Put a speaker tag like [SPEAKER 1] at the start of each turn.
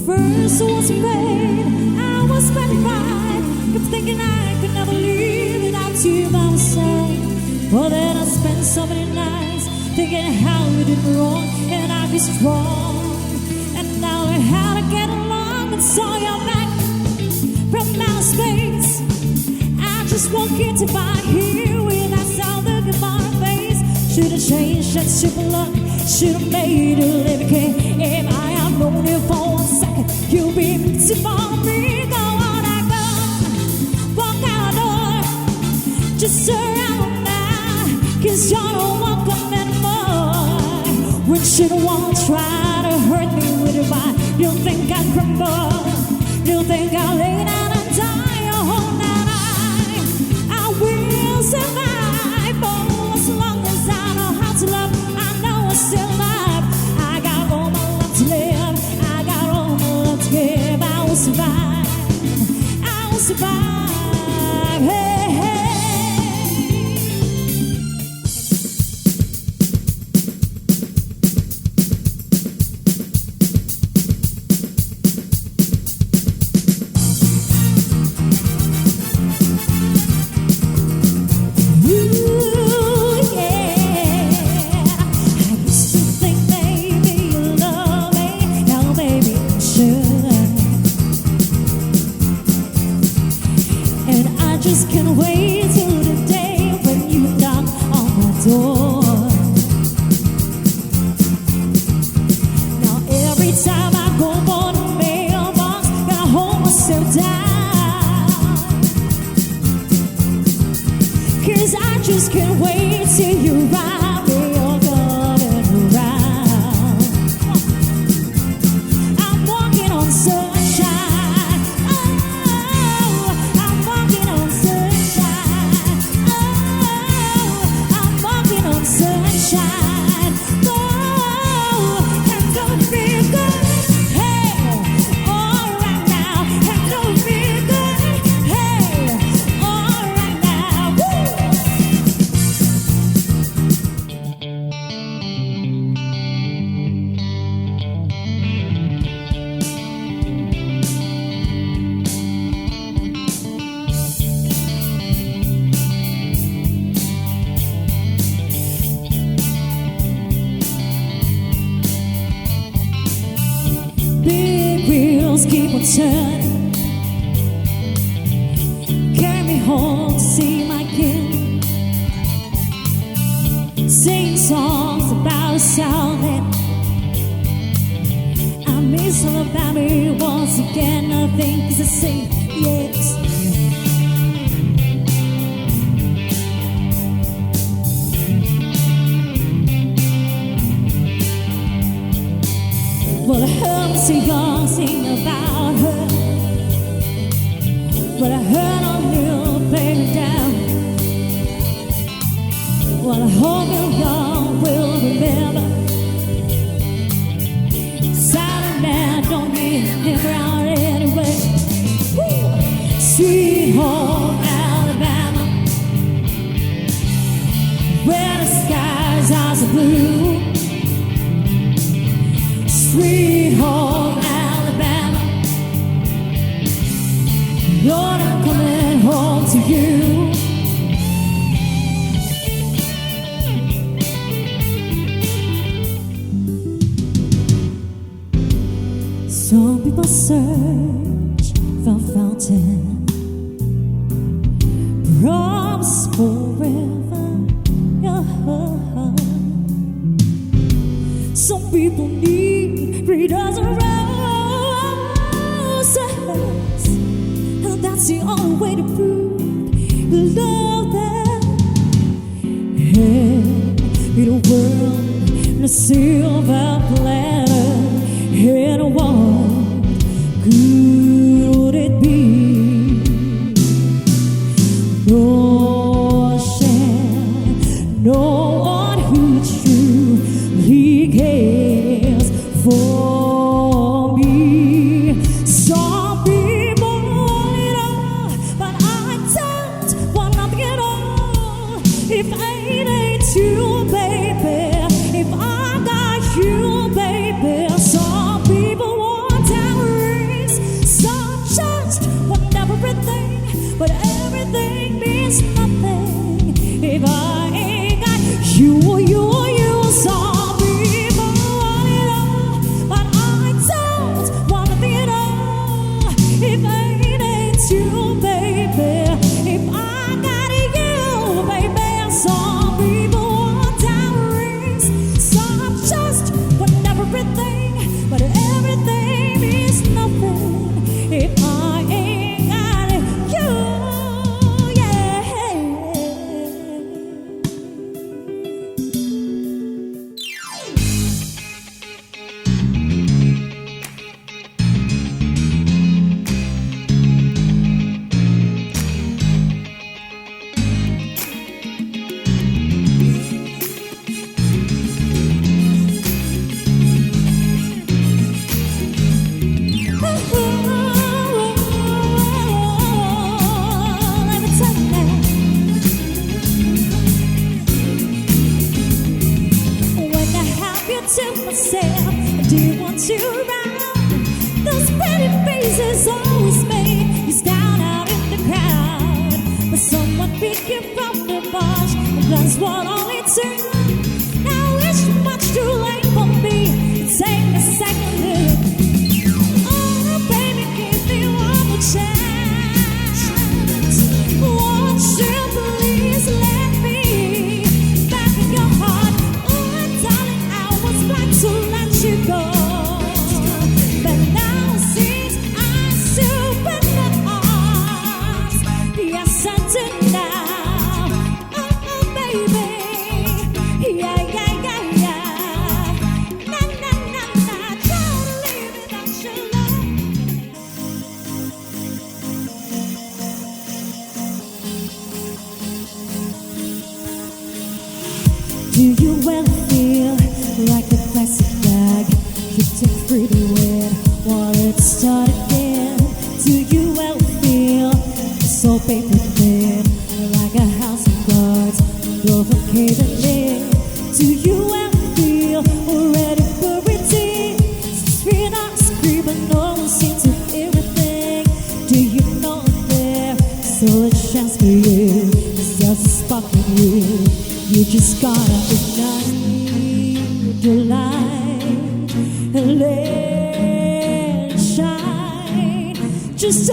[SPEAKER 1] First was paid, I was petrified, kept thinking I could never live without you by my side. But then I spent so many nights thinking how you did me wrong, and I'd be strong. And now I learned how to get along, and saw your back from outer space. I just walk into my here with that sound look in my face. Should've changed that super luck, should've made it live again. If I had known you for 1 second, you'd be missing for me. Go on, I go, walk out the door, just around now, 'cause you're the one coming more. When should one try to hurt me with your mind? You think I'd crumble, you think I'll lay down and die. Oh, now I will survive. Oh, as long as I know how to love, I know I'm still alive. I got all my love to live, I got all my love to give. I will survive, I will survive. Hey, hey. Just can't wait till the day when you knock on my door. Now every time I go for the mailbox, gotta hold myself down, 'cause I just can't wait till you ride me all coming around. I'm walking on sunshine. I'm walking on sunshine. Oh, and don't feel good. Hey, all right now, and don't feel good. Hey, all right now. Woo! Big wheels keep on turning, carry me home to see my kin, sing songs about the South End. I miss all about me once again. I think it's the same, yes. Well, I heard Mr. Young sing about her. Well, I heard a little baby down. Well, I hope you young will remember. Silent man don't need him around anyway. Woo! Sweet home Alabama, where the skies are so blue. Sweet home Alabama, Lord, I'm coming home to you. Some people search for fountain, promise forever. Some people need 3 dozen roses, and that's the only way to prove the love that in a world, in a silver platter, in a world, good would it be? No share, no one who truly cares for me. Some people want it all, but I don't want nothing at all. If I ain't you, baby, if I got you, baby. Some people want thought to myself, I do want you around. Those pretty faces always make you stand out in the crowd. But someone pick you from the bunch, and that's what only took. Now it's much too late for me to take a second look. Oh, baby, give me one more chance. Won't you please let me back in your heart? Oh, darling, I was about to let you go, but now since I open the arms, yes I do now. Oh, baby, yeah, yeah, yeah, yeah. Na na na na, don't leave without your love. Do you ever feel like a plastic bag drifting through the wind while it start again? Do you ever feel so paper thin, like a house of cards overcaving in? Do you ever feel already buried deep? Since we're not screaming, no one seems to hear a thing. Do you know there's still a chance for you? There's just a spark in you. You just gotta ignite the light and let it shine. Just